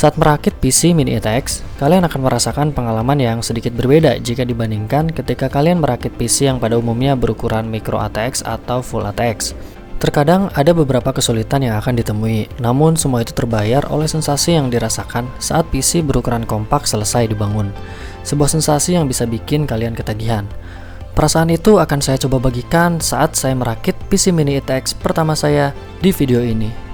Saat merakit PC Mini ETX, kalian akan merasakan pengalaman yang sedikit berbeda jika dibandingkan ketika kalian merakit PC yang pada umumnya berukuran Micro ATX atau Full ATX. Terkadang ada beberapa kesulitan yang akan ditemui, namun semua itu terbayar oleh sensasi yang dirasakan saat PC berukuran kompak selesai dibangun. Sebuah sensasi yang bisa bikin kalian ketagihan. Perasaan itu akan saya coba bagikan saat saya merakit PC Mini ETX pertama saya di video ini.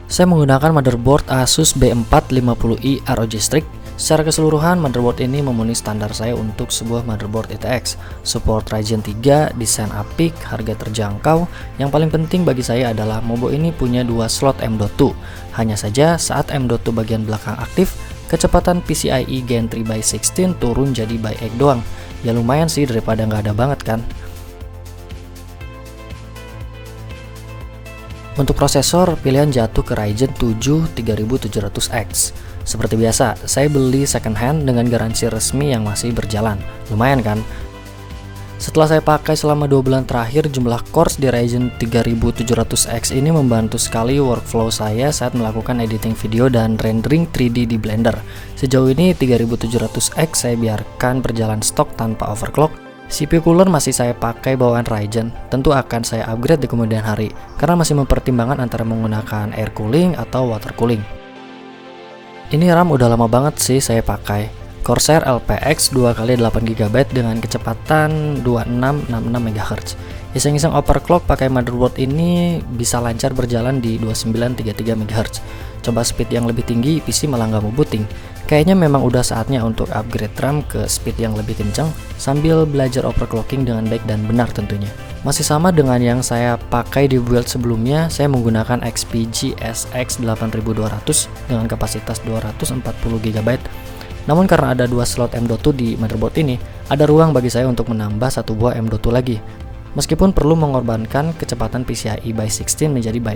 Saya menggunakan motherboard Asus B450i ROG Strix. Secara keseluruhan, motherboard ini memenuhi standar saya untuk sebuah motherboard ETX. Support Ryzen 3, desain apik, harga terjangkau. Yang paling penting bagi saya adalah Mobo ini punya 2 slot M.2. Hanya saja saat M.2 bagian belakang aktif, kecepatan PCIe Gen 3x16 turun jadi by 8 doang. Ya lumayan sih daripada nggak ada banget kan. Untuk prosesor, pilihan jatuh ke Ryzen 7 3700X. Seperti biasa, saya beli second hand dengan garansi resmi yang masih berjalan. Lumayan kan? Setelah saya pakai selama 2 bulan terakhir, jumlah cores di Ryzen 3700X ini membantu sekali workflow saya saat melakukan editing video dan rendering 3D di Blender. Sejauh ini 3700X saya biarkan berjalan stok tanpa overclock. CPU cooler masih saya pakai bawaan Ryzen, tentu akan saya upgrade di kemudian hari, karena masih mempertimbangkan antara menggunakan air cooling atau water cooling. Ini RAM udah lama banget sih saya pakai, Corsair LPX 2x8GB dengan kecepatan 2666 MHz. Iseng-iseng overclock pakai motherboard ini bisa lancar berjalan di 2933 MHz. Coba speed yang lebih tinggi, PC malah nggak mau booting. Kayaknya memang udah saatnya untuk upgrade RAM ke speed yang lebih kencang sambil belajar overclocking dengan baik dan benar tentunya. Masih sama dengan yang saya pakai di build sebelumnya, saya menggunakan XPG SX 8200 dengan kapasitas 240GB. Namun karena ada 2 slot M.2 di motherboard ini, ada ruang bagi saya untuk menambah 1 buah M.2 lagi. Meskipun perlu mengorbankan kecepatan PCIe by 16 menjadi by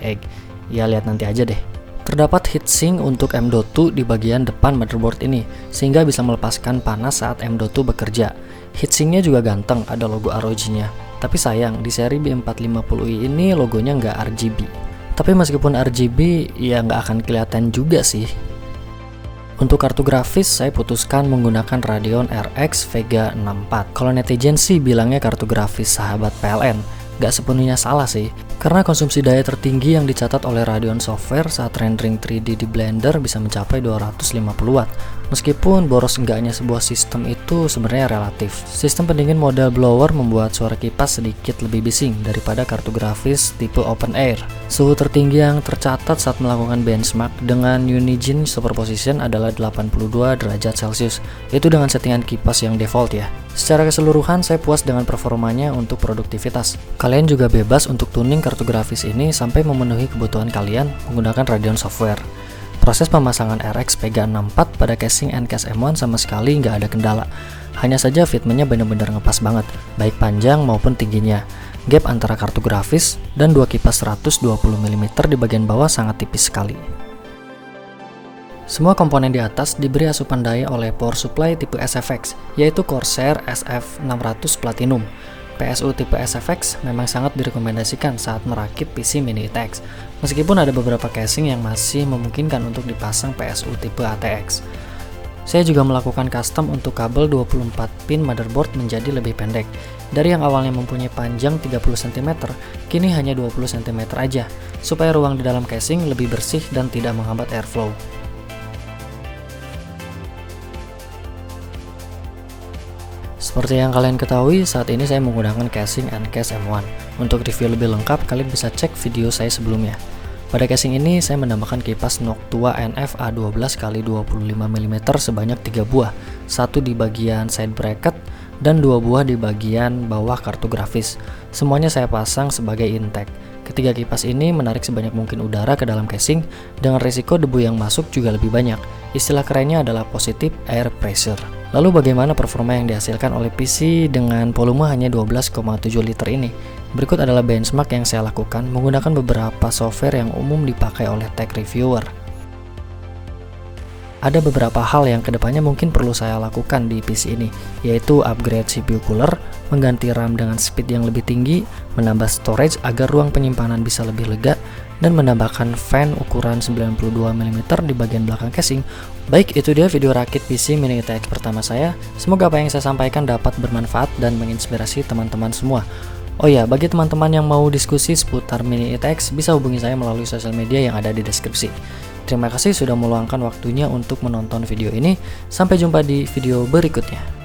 8. Ya lihat nanti aja deh. Terdapat heatsink untuk M.2 di bagian depan motherboard ini, sehingga bisa melepaskan panas saat M.2 bekerja. Heatsinknya juga ganteng, ada logo ROG-nya. Tapi sayang, di seri B450i ini logonya nggak RGB. Tapi meskipun RGB, ya nggak akan kelihatan juga sih. Untuk kartu grafis, saya putuskan menggunakan Radeon RX Vega 64. Kalau netizen sih bilangnya kartu grafis sahabat PLN. Gak sepenuhnya salah sih, karena konsumsi daya tertinggi yang dicatat oleh Radeon Software saat rendering 3D di Blender bisa mencapai 250 watt. Meskipun boros enggaknya sebuah sistem itu sebenarnya relatif. Sistem pendingin model blower membuat suara kipas sedikit lebih bising daripada kartu grafis tipe open air. Suhu tertinggi yang tercatat saat melakukan benchmark dengan Unigine Superposition adalah 82 derajat Celcius. Itu dengan settingan kipas yang default ya. Secara keseluruhan saya puas dengan performanya untuk produktivitas. Kalian juga bebas untuk tuning kartu grafis ini sampai memenuhi kebutuhan kalian menggunakan Radeon Software. Proses pemasangan RX Vega 64 pada casing N-Case M1 sama sekali nggak ada kendala. Hanya saja fitmentnya benar-benar ngepas banget, baik panjang maupun tingginya. Gap antara kartu grafis dan 2 kipas 120mm di bagian bawah sangat tipis sekali. Semua komponen di atas diberi asupan daya oleh power supply tipe SFX, yaitu Corsair SF600 Platinum. PSU tipe SFX memang sangat direkomendasikan saat merakit PC Mini ETX, meskipun ada beberapa casing yang masih memungkinkan untuk dipasang PSU tipe ATX. Saya juga melakukan custom untuk kabel 24 pin motherboard menjadi lebih pendek. Dari yang awalnya mempunyai panjang 30 cm, kini hanya 20 cm aja, supaya ruang di dalam casing lebih bersih dan tidak menghambat airflow. Seperti yang kalian ketahui, saat ini saya menggunakan casing N-Case M1. Untuk review lebih lengkap, kalian bisa cek video saya sebelumnya. Pada casing ini, saya menambahkan kipas Noctua NF A12x25mm sebanyak 3 buah, 1 di bagian side bracket dan 2 buah di bagian bawah kartu grafis. Semuanya saya pasang sebagai intake. Ketiga kipas ini menarik sebanyak mungkin udara ke dalam casing, dengan risiko debu yang masuk juga lebih banyak. Istilah kerennya adalah positive air pressure. Lalu bagaimana performa yang dihasilkan oleh PC dengan volume hanya 12,7 liter ini? Berikut adalah benchmark yang saya lakukan menggunakan beberapa software yang umum dipakai oleh tech reviewer. Ada beberapa hal yang kedepannya mungkin perlu saya lakukan di PC ini, yaitu upgrade CPU cooler, mengganti RAM dengan speed yang lebih tinggi, menambah storage agar ruang penyimpanan bisa lebih lega, dan menambahkan fan ukuran 92 mm di bagian belakang casing. Baik, itu dia video rakit PC Mini ITX pertama saya. Semoga apa yang saya sampaikan dapat bermanfaat dan menginspirasi teman-teman semua. Oh ya, bagi teman-teman yang mau diskusi seputar Mini ITX, bisa hubungi saya melalui sosial media yang ada di deskripsi. Terima kasih sudah meluangkan waktunya untuk menonton video ini. Sampai jumpa di video berikutnya.